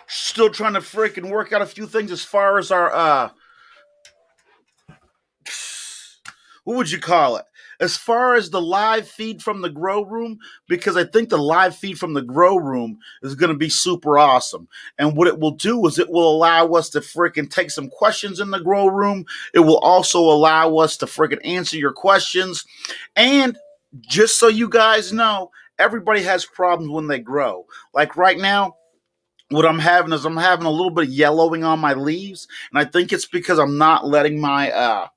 Still trying to freaking work out a few things as far as our what would you call it? As far as the live feed from the grow room, because I think the live feed from the grow room is going to be super awesome. And what it will do is it will allow us to freaking take some questions in the grow room. It will also allow us to freaking answer your questions. And just so you guys know, everybody has problems when they grow. Like right now, what I'm having is I'm having a little bit of yellowing on my leaves, and I think it's because I'm not letting my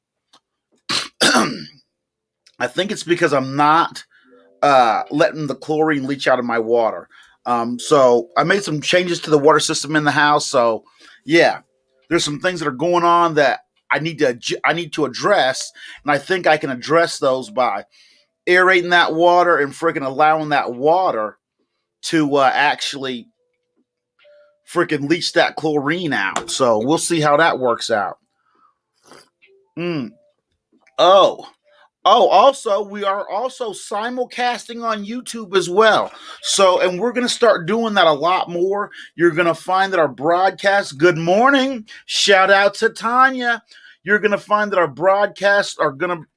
I think it's because I'm not letting the chlorine leach out of my water. So I made some changes to the water system in the house. So yeah, there's some things that are going on that I need to address, and I think I can address those by aerating that water and freaking allowing that water to actually freaking leach that chlorine out. So we'll see how that works out. Mm. Oh, also, we are also simulcasting on YouTube as well. So, and we're going to start doing that a lot more. You're going to find that our broadcasts, good morning, shout out to Tanya. You're going to find that our broadcasts are going to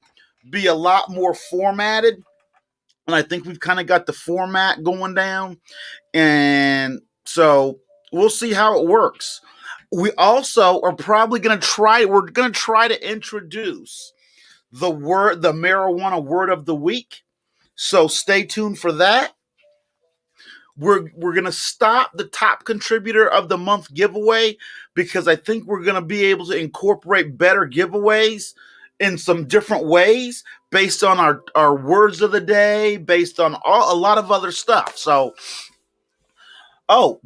be a lot more formatted. And I think we've kind of got the format going down. And so we'll see how it works. We also are probably going to we're going to try to introduce the marijuana word of the week. So stay tuned for that. We're gonna stop the top contributor of the month giveaway because I think we're gonna be able to incorporate better giveaways in some different ways based on our words of the day, based on a lot of other stuff. So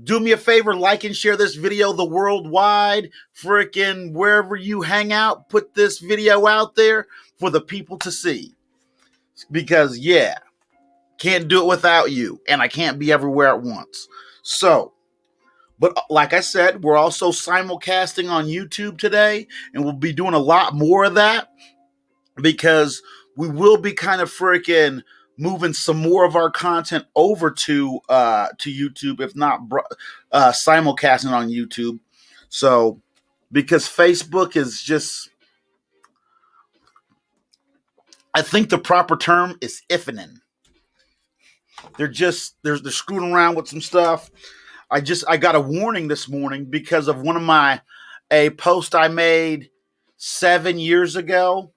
do me a favor, like and share this video the worldwide, freaking wherever you hang out, put this video out there for the people to see. Because, yeah, can't do it without you, and I can't be everywhere at once. So, but like I said, we're also simulcasting on YouTube today, and we'll be doing a lot more of that because we will be kind of freaking moving some more of our content over to YouTube, if not simulcasting on YouTube. So, because Facebook is just, I think the proper term is ifening. They're screwing around with some stuff. I got a warning this morning because of a post I made 7 years ago.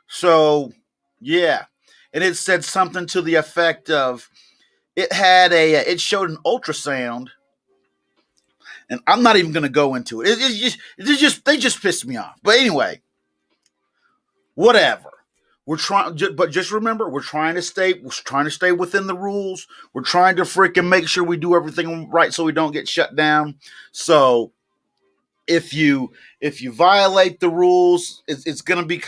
So yeah, and it said something to the effect of it showed an ultrasound, and I'm not even going to go into it. They just pissed me off. But anyway, whatever. But just remember, we're trying to stay within the rules. We're trying to freaking make sure we do everything right so we don't get shut down. So if you violate the rules, it's gonna be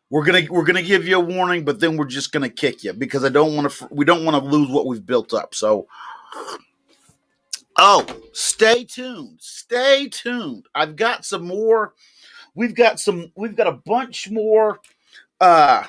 we're gonna give you a warning, but then we're just gonna kick you because we don't want to lose what we've built up. So stay tuned. Stay tuned. I've got some more. We've got a bunch more uh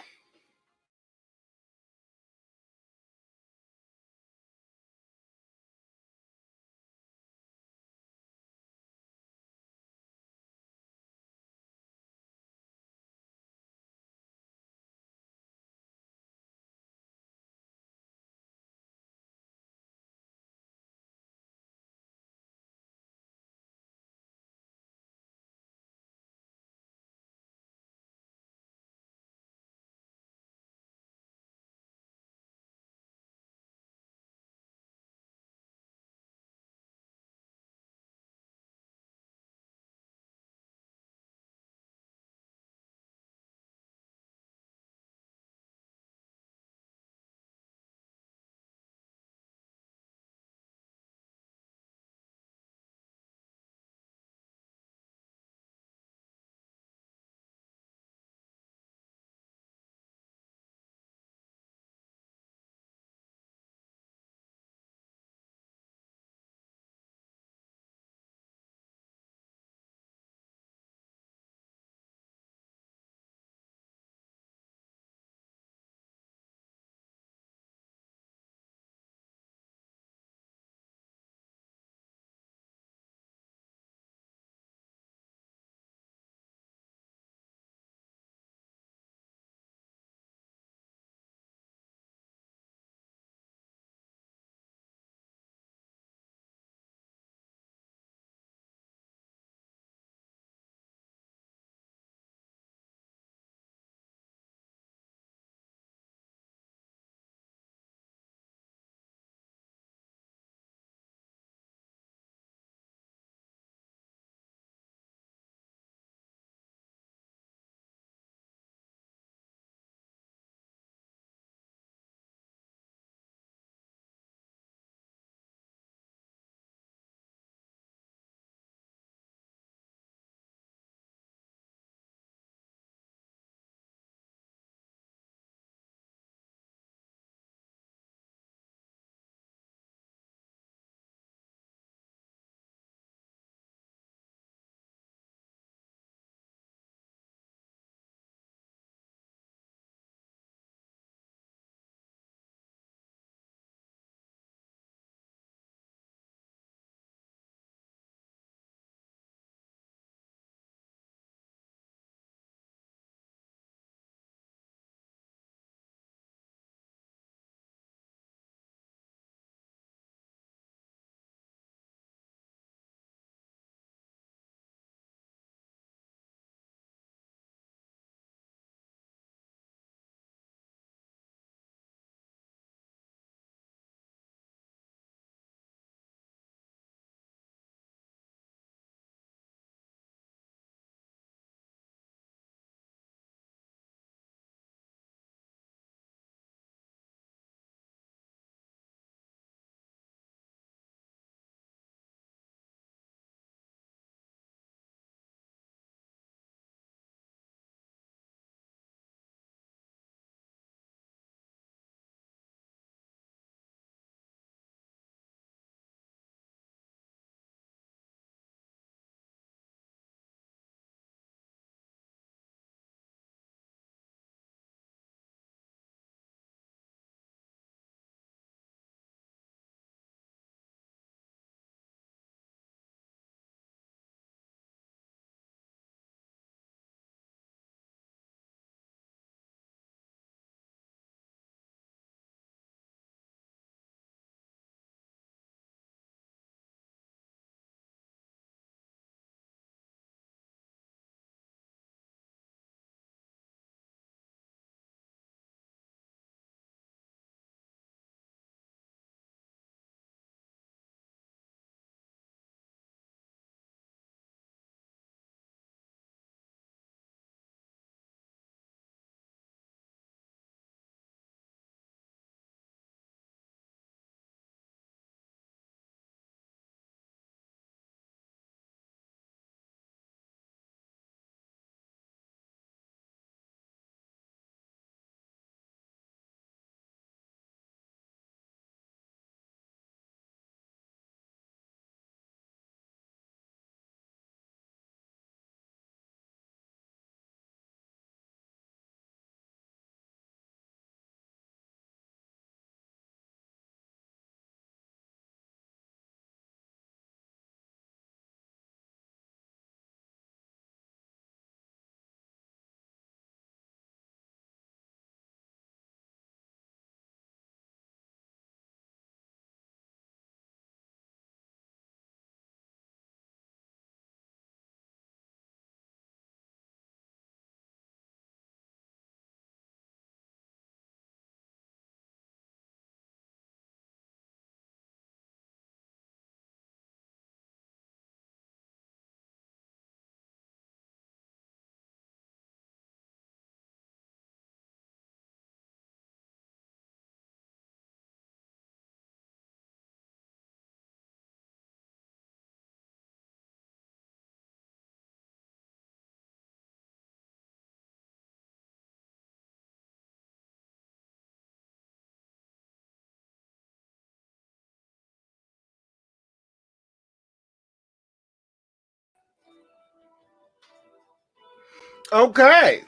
Okay.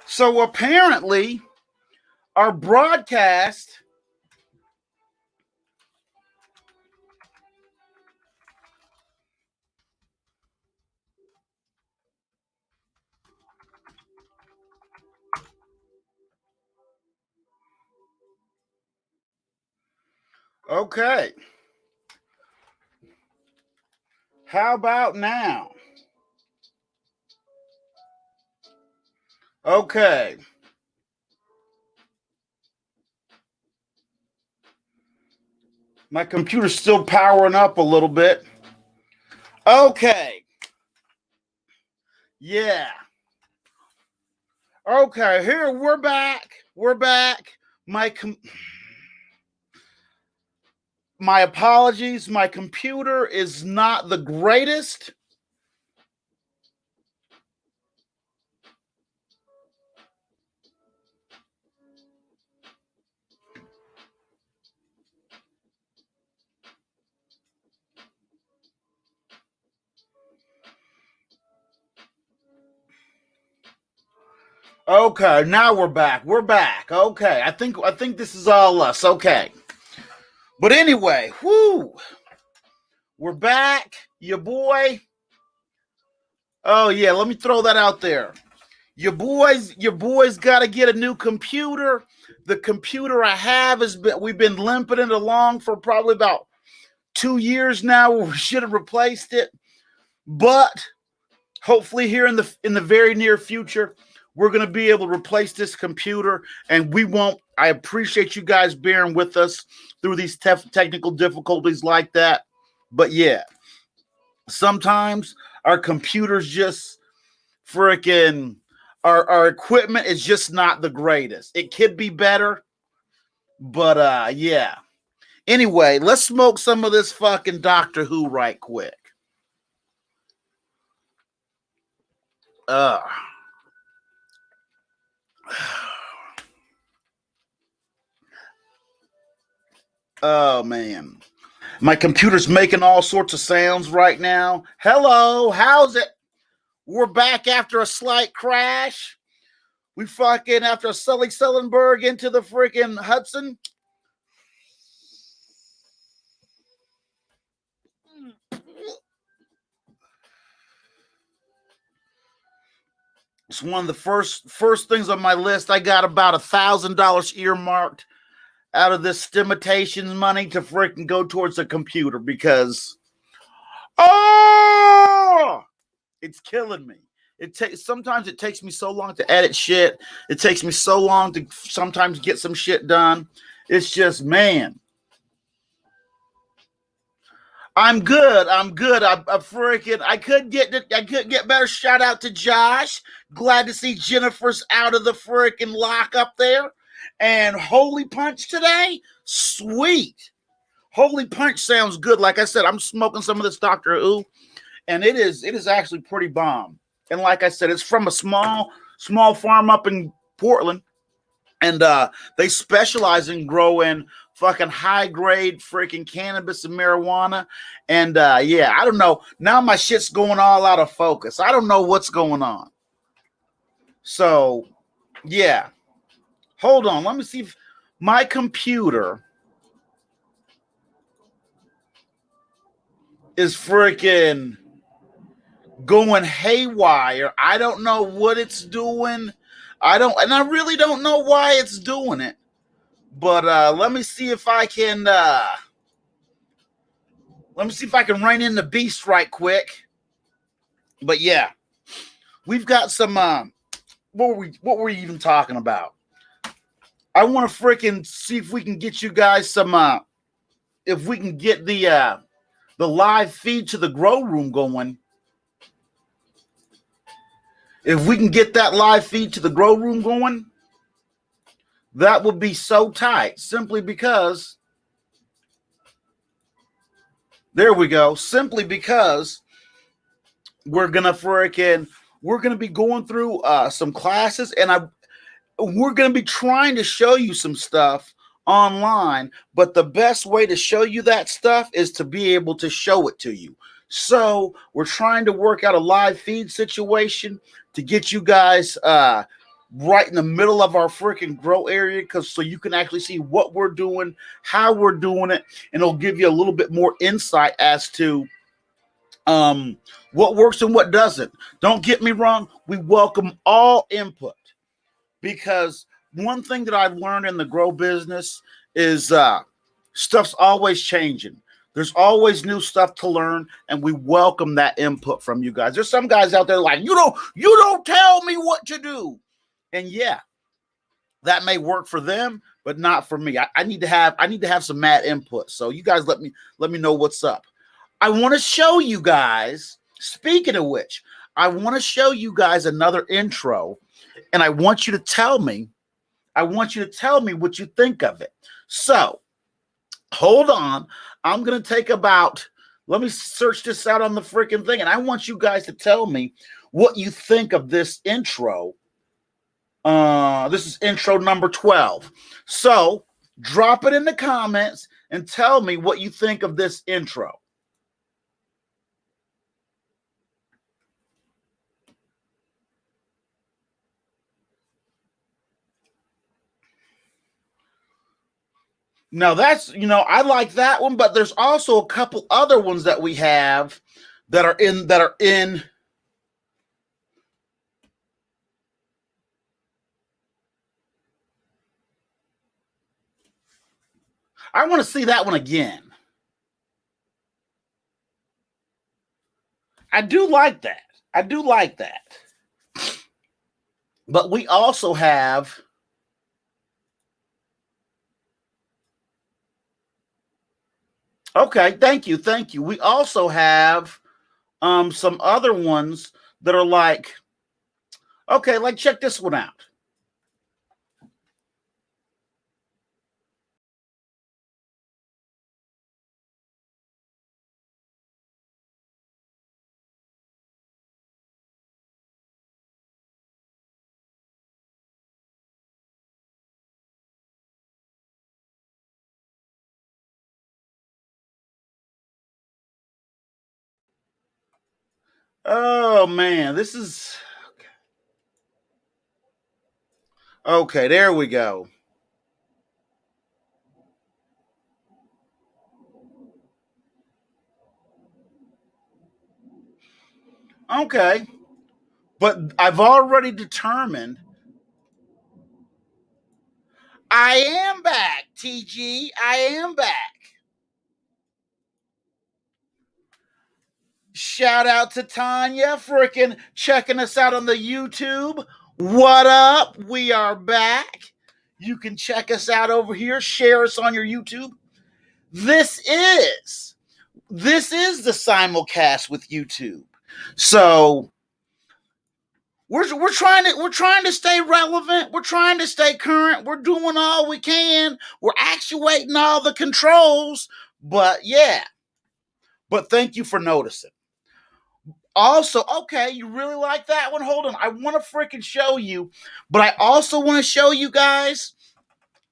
So apparently, our broadcast. Okay. How about now? Okay. My computer's still powering up a little bit. Okay. Yeah. Okay, here we're back. We're back. My apologies. My computer is not the greatest. Okay, now we're back. We're back. Okay. I think this is all us. Okay. But anyway, whoo. We're back. Your boy. Oh yeah, let me throw that out there. Your boys got to get a new computer. The computer I have we've been limping it along for probably about 2 years now. We should have replaced it, but hopefully here in the very near future, we're going to be able to replace this computer, and we won't. I appreciate you guys bearing with us through these technical difficulties like that. But yeah, sometimes our computers just freaking our equipment is just not the greatest. It could be better, but yeah. Anyway, let's smoke some of this fucking Doctor Who right quick. Uh oh man. My computer's making all sorts of sounds right now. Hello, how's it? We're back after a slight crash. We fucking after a Sullenberg into the freaking Hudson. It's one of the first things on my list. I got about $1,000 earmarked out of this stimulation money to freaking go towards a computer because it's killing me. Sometimes it takes me so long to edit shit. It takes me so long to sometimes get some shit done. It's just, man. I'm good. I'm good. I could get better. Shout out to Josh. Glad to see Jennifer's out of the freaking lockup there. And Holy Punch today, sweet. Holy Punch sounds good. Like I said, I'm smoking some of this Doctor Who, and it is actually pretty bomb. And like I said, it's from a small farm up in Portland, and they specialize in growing fucking high grade freaking cannabis and marijuana. And yeah, I don't know. Now my shit's going all out of focus. I don't know what's going on. So yeah, hold on. Let me see if my computer is freaking going haywire. I don't know what it's doing. And I really don't know why it's doing it. But let me see if I can rein in the beast right quick. But yeah, we've got some what were we even talking about? I want to freaking see if we can get you guys some if we can get the live feed to the grow room going. If we can get that live feed to the grow room going, that would be so tight. Simply because, there we go. Simply because we're gonna be going through some classes, and we're gonna be trying to show you some stuff online. But the best way to show you that stuff is to be able to show it to you. So we're trying to work out a live feed situation to get you guys right in the middle of our freaking grow area, because so you can actually see what we're doing, how we're doing it, and it'll give you a little bit more insight as to what works and what doesn't. Don't get me wrong, we welcome all input, because one thing that I've learned in the grow business is stuff's always changing. There's always new stuff to learn, and we welcome that input from you guys. There's some guys out there like, you don't tell me what to do. And yeah, that may work for them, but not for me. I need to have some mad input. So you guys let me know what's up. I want to show you guys, speaking of which, I want to show you guys another intro, and I want you to tell me what you think of it. So hold on. I'm going to take let me search this out on the freaking thing, and I want you guys to tell me what you think of this intro. This is intro number 12. So drop it in the comments and tell me what you think of this intro. Now that's, I like that one, but there's also a couple other ones that we have that are in. I want to see that one again. I do like that. But we also have, okay, thank you. We also have some other ones that are like, okay, like check this one out. Oh man, this is okay. There we go. Okay, but I've already determined. I am back, TG. I am back. Shout out to Tanya freaking checking us out on the YouTube. What up? We are back. You can check us out over here. Share us on your YouTube. This is the simulcast with YouTube. So we're trying to stay relevant. We're trying to stay current. We're doing all we can. We're actuating all the controls. But yeah. But thank you for noticing. Also, okay, you really like that one? Hold on. I want to freaking show you, but I also want to show you guys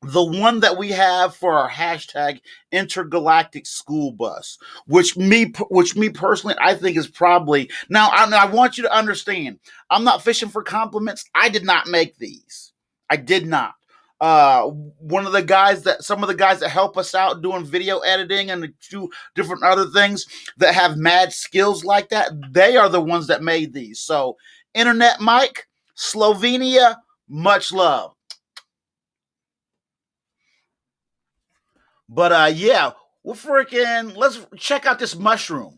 the one that we have for our hashtag intergalactic school bus, which me personally, I think is probably, now I want you to understand, I'm not fishing for compliments. I did not make these. I did not. Some of the guys that help us out doing video editing and do different other things that have mad skills like that, they are the ones that made these. So, Internet Mike, Slovenia, much love. But yeah, let's check out this mushroom.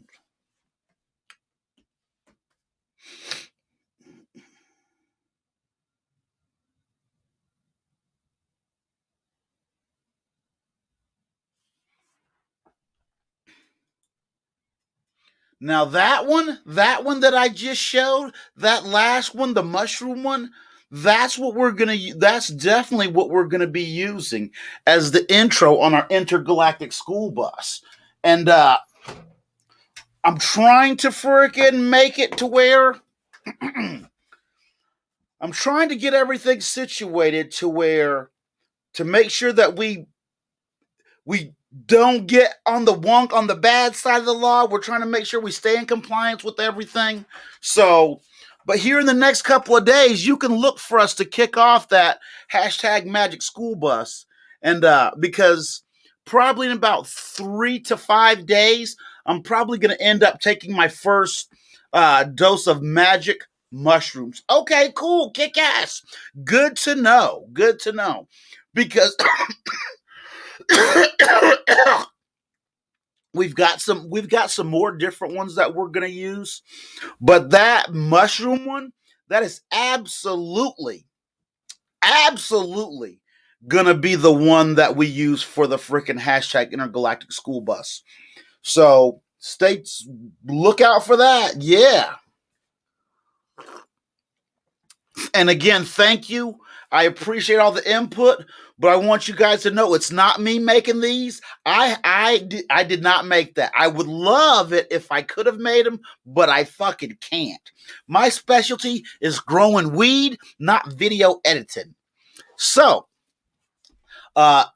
Now that one that I just showed, that last one, the mushroom one, that's definitely what we're gonna be using as the intro on our intergalactic school bus. And I'm trying to freaking make it to where I'm trying to get everything situated to where to make sure that we don't get on the bad side of the law. We're trying to make sure we stay in compliance with everything. So, but here in the next couple of days, you can look for us to kick off that hashtag Magic School Bus, and because probably in about 3 to 5 days, I'm probably going to end up taking my first dose of magic mushrooms. Okay, cool, kick ass. Good to know. Good to know, because we've got some more different ones that we're going to use, but that mushroom one, that is absolutely going to be the one that we use for the freaking hashtag intergalactic school bus. So look out for that. Yeah. And again, thank you. I appreciate all the input, but I want you guys to know it's not me making these. I did not make that. I would love it if I could have made them, but I fucking can't. My specialty is growing weed, not video editing. So,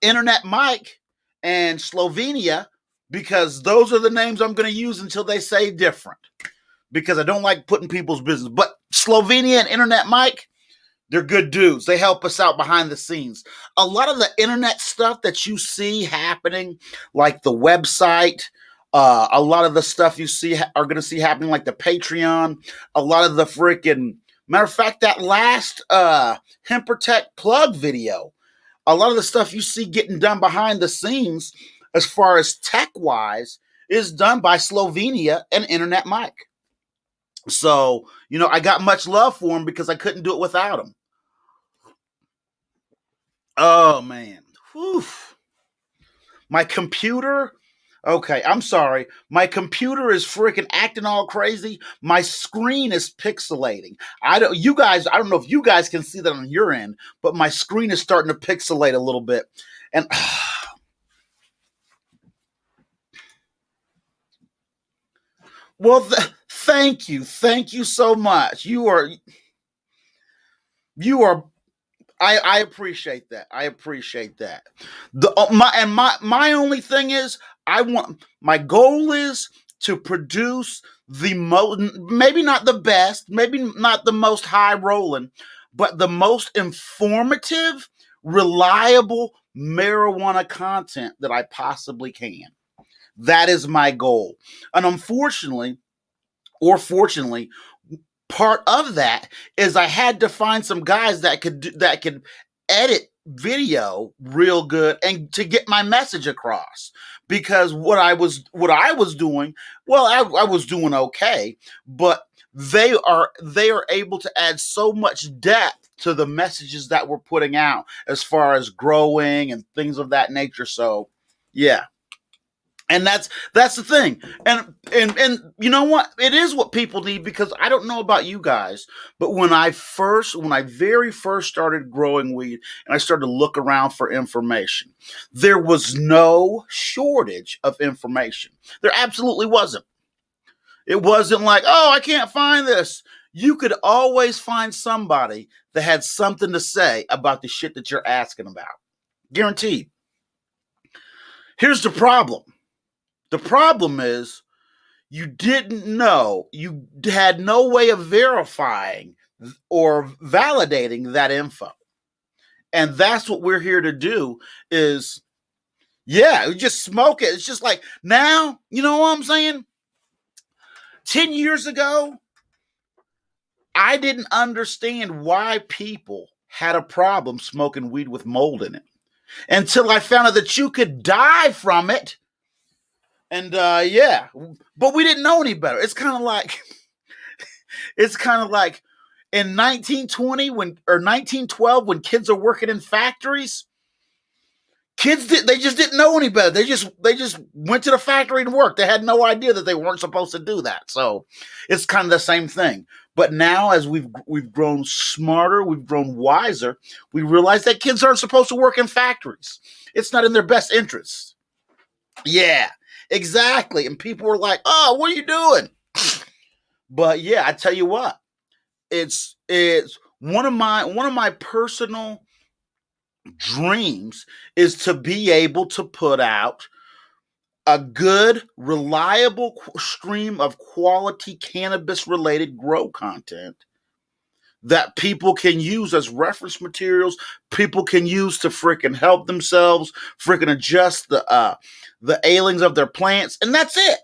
Internet Mike and Slovenia, because those are the names I'm going to use until they say different, because I don't like putting people's business. But Slovenia and Internet Mike, they're good dudes. They help us out behind the scenes. A lot of the internet stuff that you see happening, like the website, a lot of the stuff you see are going to see happening, like the Patreon, a lot of the freaking, matter of fact, that last Hempertech plug video, a lot of the stuff you see getting done behind the scenes as far as tech-wise is done by Slovenia and Internet Mike. So, I got much love for him because I couldn't do it without him. Oh, man. Whew. My computer. Okay, I'm sorry. My computer is freaking acting all crazy. My screen is pixelating. I don't know if you guys can see that on your end, but my screen is starting to pixelate a little bit. And well, thank you. Thank you so much. You are I appreciate that. I appreciate that. My only thing is, my goal is to produce the most, maybe not the best, maybe not the most high rolling, but the most informative, reliable marijuana content that I possibly can. That is my goal. And unfortunately, or fortunately, part of that is I had to find some guys that could edit video real good and to get my message across, because what I was doing, well, I was doing okay, but they are able to add so much depth to the messages that we're putting out as far as growing and things of that nature. So yeah. And that's the thing. And you know what? It is what people need, because I don't know about you guys, but when I very first started growing weed and I started to look around for information, there was no shortage of information. There absolutely wasn't. It wasn't like, "Oh, I can't find this." You could always find somebody that had something to say about the shit that you're asking about. Guaranteed. Here's the problem. The problem is you didn't know, you had no way of verifying or validating that info. And that's what we're here to do is, yeah, we just smoke it. It's just like, now, you know what I'm saying? 10 years ago, I didn't understand why people had a problem smoking weed with mold in it until I found out that you could die from it. And yeah, but we didn't know any better. It's kind of like in 1920 or 1912, when kids are working in factories, they just didn't know any better. They just went to the factory and worked. They had no idea that they weren't supposed to do that. So it's kind of the same thing. But now, as we've grown smarter, we've grown wiser, we realize that kids aren't supposed to work in factories. It's not in their best interest. Yeah, exactly. And people were like, "Oh, what are you doing?" But yeah, I tell you what, it's one of my personal dreams is to be able to put out a good, reliable stream of quality cannabis related grow content that people can use as reference materials, people can use to freaking help themselves, freaking adjust the ailings of their plants, and that's it.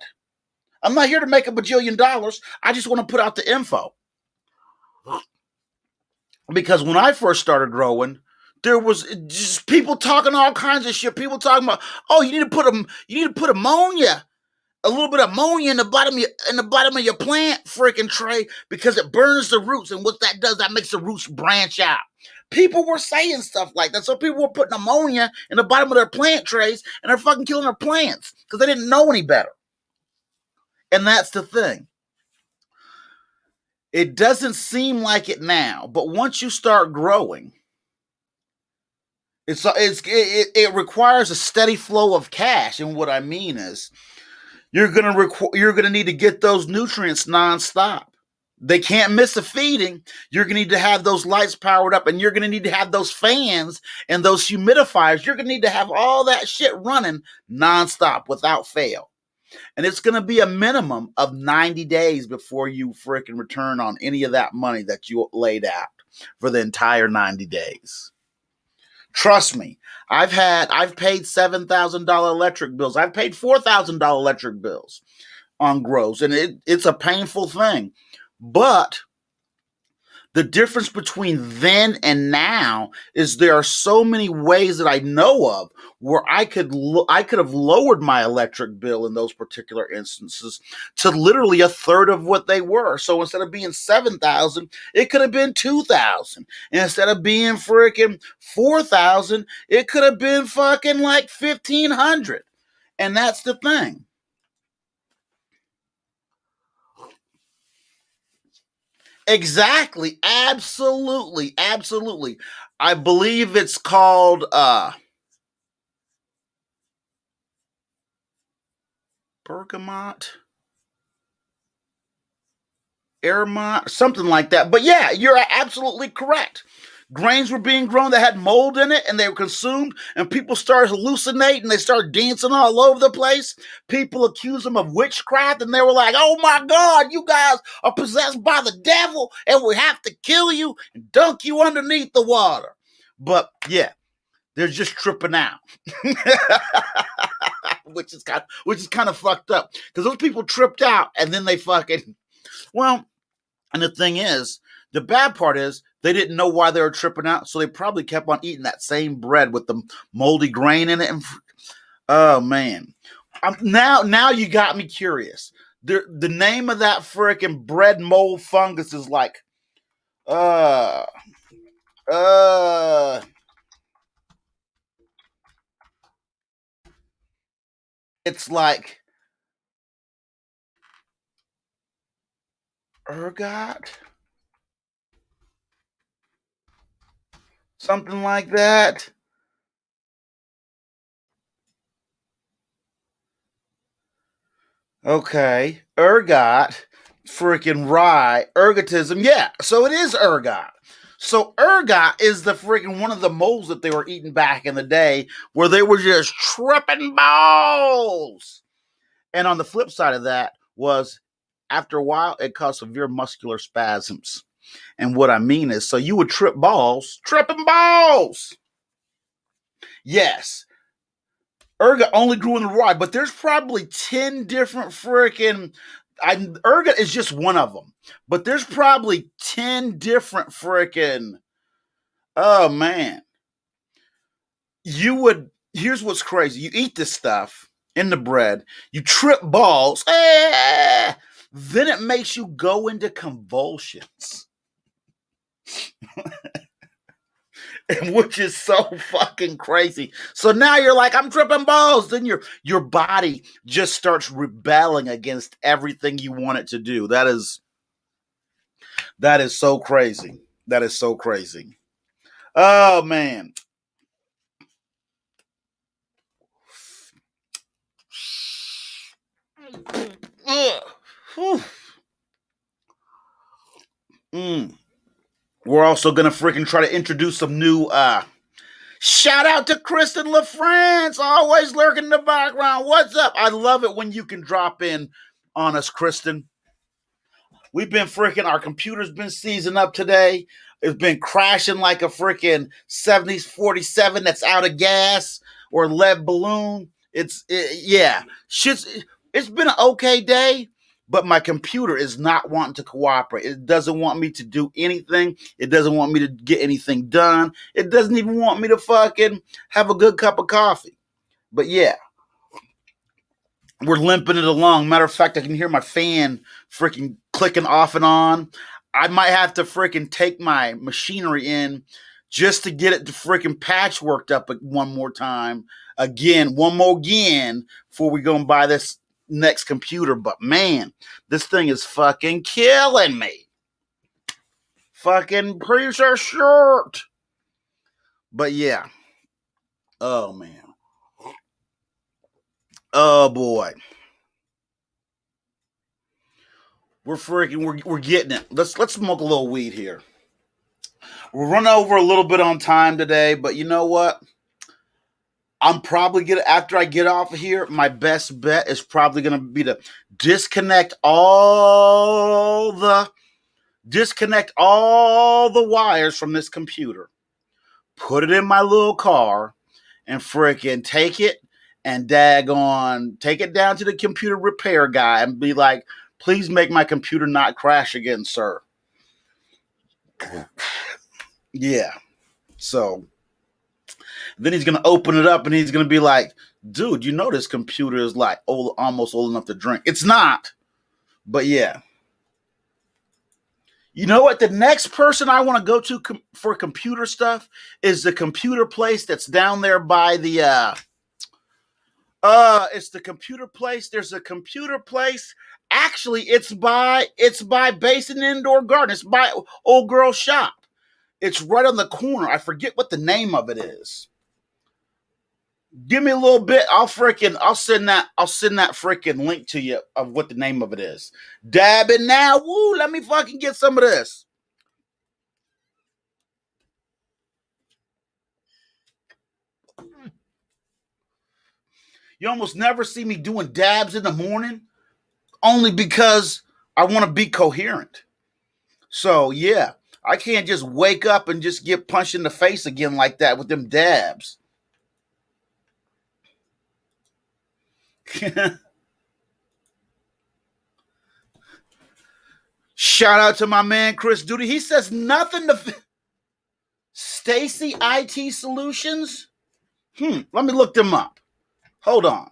I'm not here to make a bajillion dollars. I just want to put out the info. Because when I first started growing, there was just people talking all kinds of shit. People talking about, oh, you need to put ammonia, a little bit of ammonia in the bottom of your plant freaking tray because it burns the roots, and what that does, that makes the roots branch out. People were saying stuff like that, so people were putting ammonia in the bottom of their plant trays, and they're fucking killing their plants because they didn't know any better. And that's the thing. It doesn't seem like it now, but once you start growing, it requires a steady flow of cash, and what I mean is, you're gonna need to get those nutrients nonstop. They can't miss a feeding. You're gonna need to have those lights powered up, and you're gonna need to have those fans and those humidifiers. You're gonna need to have all that shit running nonstop without fail. And it's gonna be a minimum of 90 days before you freaking return on any of that money that you laid out for the entire 90 days. Trust me, I've paid $7,000 electric bills. I've paid $4,000 electric bills on grows, and it's a painful thing. But the difference between then and now is there are so many ways that I know of where I could have lowered my electric bill in those particular instances to literally a third of what they were. So instead of being 7,000, it could have been 2,000. And instead of being freaking 4,000, it could have been fucking like 1,500. And that's the thing. Exactly. Absolutely. Absolutely. I believe it's called bergamot, airmont, something like that. But yeah, you're absolutely correct. Grains were being grown that had mold in it, and they were consumed, and people started hallucinating. They started dancing all over the place. People accused them of witchcraft, and they were like, oh my God, you guys are possessed by the devil, and we have to kill you and dunk you underneath the water. But yeah, they're just tripping out. which is kind of fucked up, because those people tripped out, and then they fucking, well, and the thing is, the bad part is they didn't know why they were tripping out, so they probably kept on eating that same bread with the moldy grain in it. And oh man, now you got me curious. The name of that freaking bread mold fungus is like uh uh it's like ergot, something like that. Okay, ergot, freaking rye, ergotism. Yeah, so it is ergot. So ergot is the freaking one of the molds that they were eating back in the day, where they were just tripping balls. And on the flip side of that was, after a while, it caused severe muscular spasms. And what I mean is, so you would trip balls, tripping balls. Yes, ergot only grew in the rye, but there's probably 10 different freaking. Ergot is just one of them, but there's probably 10 different freaking. Oh man, here's what's crazy. You eat this stuff in the bread, you trip balls, then it makes you go into convulsions. Which is so fucking crazy. So now you're like, I'm tripping balls. Then your body just starts rebelling against everything you want it to do. That is so crazy. That is so crazy. Oh man. Mm. We're also gonna freaking try to introduce some new Shout out to Kristen LaFrance, always lurking in the background. What's up? I love it when you can drop in on us, Kristen. We've been freaking, our computer's been seizing up today. It's been crashing like a freaking 70s 47 that's out of gas or lead balloon. Yeah. It's been an okay day, but my computer is not wanting to cooperate. It doesn't want me to do anything. It doesn't want me to get anything done. It doesn't even want me to fucking have a good cup of coffee. But yeah, we're limping it along. Matter of fact, I can hear my fan freaking clicking off and on. I might have to freaking take my machinery in just to get it to freaking patchworked up one more time. One more again, before we go and buy this next computer. But man, this thing is fucking killing me. Fucking piece of shit. But yeah. Oh man. Oh boy. We're getting it. Let's smoke a little weed here. We're running over a little bit on time today, but you know what? I'm probably gonna, after I get off of here, my best bet is probably gonna be to disconnect all the wires from this computer, put it in my little car, and freaking take it take it down to the computer repair guy and be like, please make my computer not crash again, sir. Yeah. So then he's going to open it up and he's going to be like, dude, you know this computer is like almost old enough to drink. It's not. But yeah. You know what? The next person I want to go to for computer stuff is the computer place that's down there by the it's the computer place. There's a computer place. Actually, it's by Basin Indoor Garden. It's by Old Girl Shop. It's right on the corner. I forget what the name of it is. Give me a little bit. I'll send that freaking link to you of what the name of it is. Dab it now. Woo, let me fucking get some of this. You almost never see me doing dabs in the morning, only because I want to be coherent. So yeah, I can't just wake up and just get punched in the face again like that with them dabs. Shout out to my man Chris Duty. He says nothing to Stacy IT Solutions. Let me look them up. Hold on.